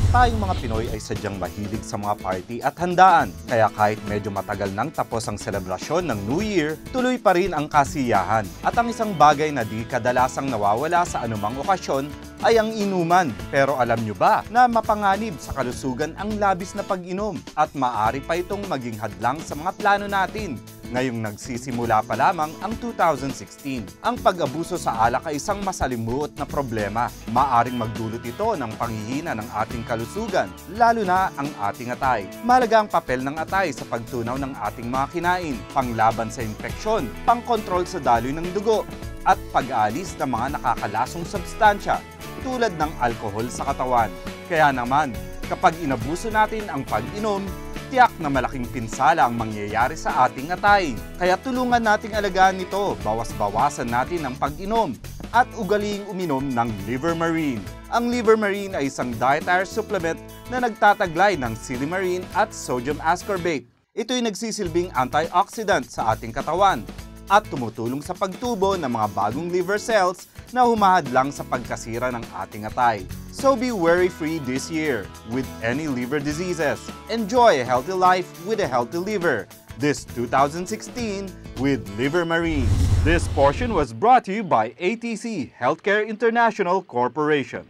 Tayong mga Pinoy ay sadyang mahilig sa mga party at handaan. Kaya kahit medyo matagal nang tapos ang selebrasyon ng New Year, tuloy pa rin ang kasiyahan. At ang isang bagay na di kadalasang nawawala sa anumang okasyon ay ang inuman. Pero alam nyo ba na mapanganib sa kalusugan ang labis na pag-inom at maaari pa itong maging hadlang sa mga plano natin? Ngayong nagsisimula pa lamang ang 2016. Ang pag-abuso sa alak ay isang masalimuot na problema. Maaring magdulot ito ng panghihina ng ating kalusugan, lalo na ang ating atay. Mahalaga ang papel ng atay sa pagtunaw ng ating mga kinain, panglaban sa infeksyon, pangkontrol sa daloy ng dugo, at pag-aalis ng mga nakakalasong substansya tulad ng alkohol sa katawan. Kaya naman, kapag inabuso natin ang pag-inom, tiyak na malaking pinsala ang mangyayari sa ating atay. Kaya tulungan nating alagaan ito, bawas-bawasan natin ang pag-inom at ugaling uminom ng Livermarine. Ang Livermarine ay isang dietary supplement na nagtataglay ng silimarine at sodium ascorbate. Ito'y nagsisilbing antioxidant sa ating katawan at tumutulong sa pagtubo ng mga bagong liver cells na humahadlang sa pagkasira ng ating atay. So be worry-free this year with any liver diseases. Enjoy a healthy life with a healthy liver this 2016 with Livermarine. This portion was brought to you by ATC Healthcare International Corporation.